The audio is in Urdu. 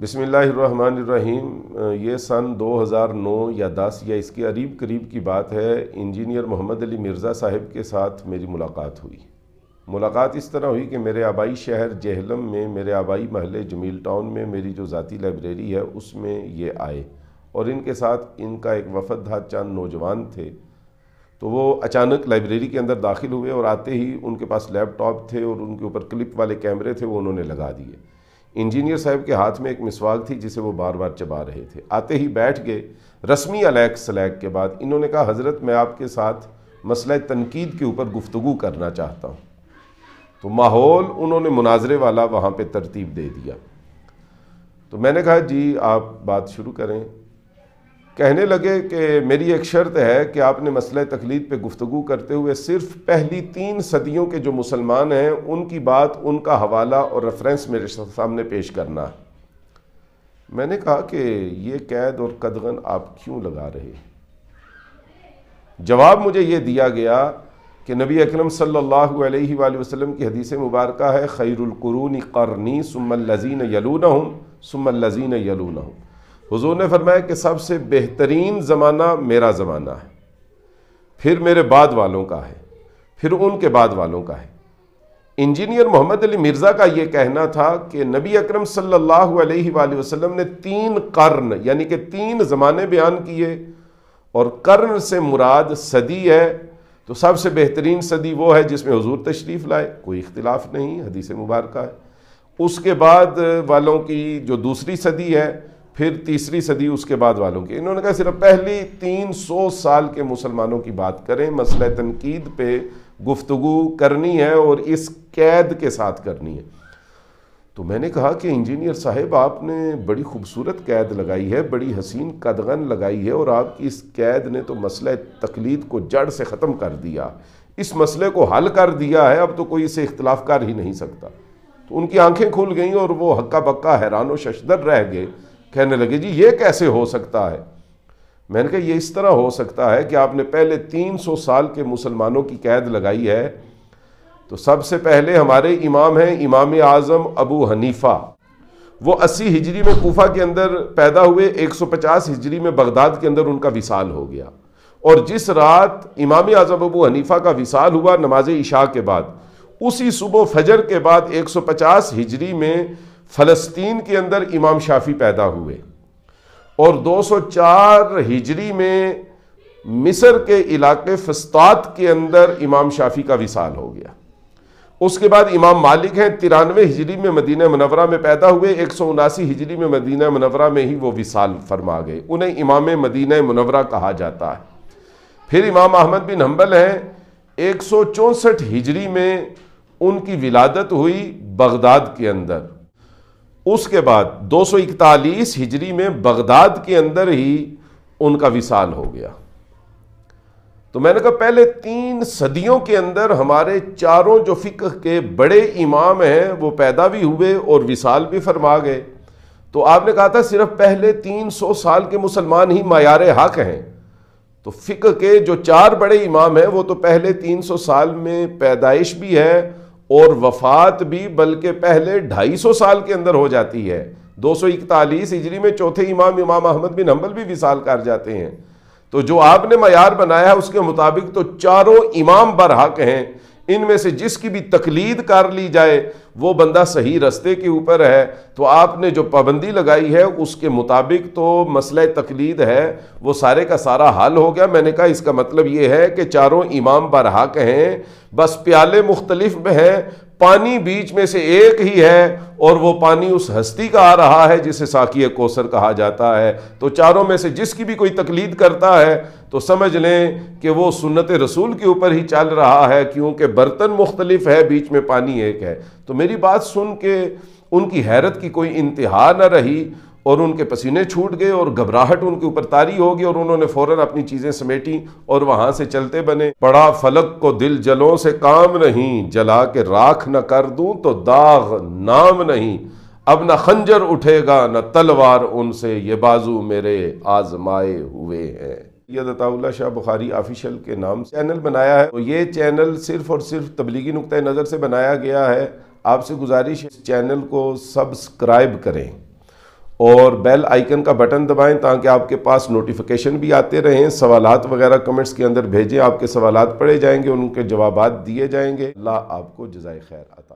بسم اللہ الرحمن الرحیم۔ یہ سن 2009 یا 10 یا اس کے قریب کی بات ہے۔ انجینئر محمد علی مرزا صاحب کے ساتھ میری ملاقات ہوئی۔ ملاقات اس طرح ہوئی کہ میرے آبائی شہر جہلم میں، میرے آبائی محلے جمیل ٹاؤن میں میری جو ذاتی لائبریری ہے اس میں یہ آئے، اور ان کے ساتھ ان کا ایک وفد تھا، چند نوجوان تھے۔ تو وہ اچانک لائبریری کے اندر داخل ہوئے اور آتے ہی ان کے پاس لیپ ٹاپ تھے اور ان کے اوپر کلپ والے کیمرے تھے، وہ انہوں نے لگا دیے۔ انجینئر صاحب کے ہاتھ میں ایک مسواک تھی جسے وہ بار بار چبا رہے تھے۔ آتے ہی بیٹھ گئے۔ رسمی علیک سلیک کے بعد انہوں نے کہا، حضرت میں آپ کے ساتھ مسئلہ تنقید کے اوپر گفتگو کرنا چاہتا ہوں۔ تو ماحول انہوں نے مناظرے والا وہاں پہ ترتیب دے دیا۔ تو میں نے کہا جی آپ بات شروع کریں۔ کہنے لگے کہ میری ایک شرط ہے کہ آپ نے مسئلہ تقلید پہ گفتگو کرتے ہوئے صرف پہلی 3 صدیوں کے جو مسلمان ہیں ان کی بات، ان کا حوالہ اور ریفرنس میرے سامنے پیش کرنا ہے۔ میں نے کہا کہ یہ قید اور قدغن آپ کیوں لگا رہے؟ جواب مجھے یہ دیا گیا کہ نبی اکرم صلی اللہ علیہ وآلہ وسلم کی حدیث مبارکہ ہے، خیر القرون قرنی ثم الذین یلونہم ثم الذین یلونہم۔ حضور نے فرمایا کہ سب سے بہترین زمانہ میرا زمانہ ہے، پھر میرے بعد والوں کا ہے، پھر ان کے بعد والوں کا ہے۔ انجینئر محمد علی مرزا کا یہ کہنا تھا کہ نبی اکرم صلی اللہ علیہ وآلہ وسلم نے 3 قرن یعنی کہ 3 زمانے بیان کیے، اور قرن سے مراد صدی ہے۔ تو سب سے بہترین صدی وہ ہے جس میں حضور تشریف لائے، کوئی اختلاف نہیں، حدیث مبارکہ ہے۔ اس کے بعد والوں کی جو دوسری صدی ہے، پھر تیسری صدی اس کے بعد والوں کی۔ انہوں نے کہا صرف پہلی 300 سال کے مسلمانوں کی بات کریں، مسئلہ تنقید پہ گفتگو کرنی ہے اور اس قید کے ساتھ کرنی ہے۔ تو میں نے کہا کہ انجینئر صاحب آپ نے بڑی خوبصورت قید لگائی ہے، بڑی حسین قدغن لگائی ہے، اور آپ کی اس قید نے تو مسئلہ تقلید کو جڑ سے ختم کر دیا، اس مسئلے کو حل کر دیا ہے، اب تو کوئی اسے اختلاف کر ہی نہیں سکتا۔ تو ان کی آنکھیں کھل گئیں اور وہ ہکا بکا حیران و ششدر رہ گئے۔ کہنے لگے جی یہ کیسے ہو سکتا ہے؟ میں نے کہا یہ اس طرح ہو سکتا ہے کہ آپ نے پہلے 300 سال کے مسلمانوں کی قید لگائی ہے۔ تو سب سے پہلے ہمارے امام ہیں امام اعظم ابو حنیفہ، وہ 80 ہجری میں کوفہ کے اندر پیدا ہوئے، 150 ہجری میں بغداد کے اندر ان کا وصال ہو گیا، اور جس رات امام اعظم ابو حنیفہ کا وصال ہوا نماز عشاء کے بعد، اسی صبح فجر کے بعد 150 ہجری میں فلسطین کے اندر امام شافعی پیدا ہوئے، اور 204 ہجری میں مصر کے علاقے فسطاط کے اندر امام شافعی کا وصال ہو گیا۔ اس کے بعد امام مالک ہیں، 93 ہجری میں مدینہ منورہ میں پیدا ہوئے، 179 ہجری میں مدینہ منورہ میں ہی وہ وصال فرما گئے، انہیں امام مدینہ منورہ کہا جاتا ہے۔ پھر امام احمد بن حنبل ہیں، 164 ہجری میں ان کی ولادت ہوئی بغداد کے اندر۔ اس کے بعد 241 ہجری میں بغداد کے اندر ہی ان کا وصال ہو گیا۔ تو میں نے کہا پہلے 3 صدیوں کے اندر ہمارے چاروں جو فقہ کے بڑے امام ہیں وہ پیدا بھی ہوئے اور وصال بھی فرما گئے۔ تو آپ نے کہا تھا صرف پہلے 300 سال کے مسلمان ہی معیار حق ہیں، تو فقہ کے جو 4 بڑے امام ہیں وہ تو پہلے 300 سال میں پیدائش بھی ہے اور وفات بھی، بلکہ پہلے 250 سال کے اندر ہو جاتی ہے۔ 241 ہجری میں چوتھے امام احمد بن حنبل بھی وصال کر جاتے ہیں۔ تو جو آپ نے معیار بنایا ہے اس کے مطابق تو چاروں امام برحق ہیں، ان میں سے جس کی بھی تقلید کر لی جائے وہ بندہ صحیح رستے کے اوپر ہے۔ تو آپ نے جو پابندی لگائی ہے اس کے مطابق تو مسئلہ تقلید ہے وہ سارے کا سارا حل ہو گیا۔ میں نے کہا اس کا مطلب یہ ہے کہ چاروں امام برحق ہیں، بس پیالے مختلف میں ہیں، پانی بیچ میں سے ایک ہی ہے، اور وہ پانی اس ہستی کا آ رہا ہے جسے ساقی کوثر کہا جاتا ہے۔ تو چاروں میں سے جس کی بھی کوئی تقلید کرتا ہے تو سمجھ لیں کہ وہ سنت رسول کے اوپر ہی چل رہا ہے، کیونکہ برتن مختلف ہے، بیچ میں پانی ایک ہے۔ تو میری بات سن کے ان کی حیرت کی کوئی انتہا نہ رہی، اور ان کے پسینے چھوٹ گئے اور گھبراہٹ ان کے اوپر طاری ہو گئی، اور انہوں نے فوراً اپنی چیزیں سمیٹیں اور وہاں سے چلتے بنے۔ پڑا فلک کو دل جلوں سے کام نہیں، جلا کے راکھ نہ کر دوں تو داغ نام نہیں، اب نہ خنجر اٹھے گا نہ تلوار ان سے، یہ بازو میرے آزمائے ہوئے ہیں۔ سید عطا اللہ شاہ بخاری آفیشل کے نام سے چینل بنایا ہے، یہ چینل صرف اور صرف تبلیغی نقطہ نظر سے بنایا گیا ہے۔ آپ سے گزارش ہے اس چینل کو سبسکرائب کریں اور بیل آئیکن کا بٹن دبائیں تاکہ آپ کے پاس نوٹیفیکیشن بھی آتے رہیں. سوالات وغیرہ کمنٹس کے اندر بھیجیں، آپ کے سوالات پڑھے جائیں گے، ان کے جوابات دیے جائیں گے. اللہ آپ کو جزائے خیر عطا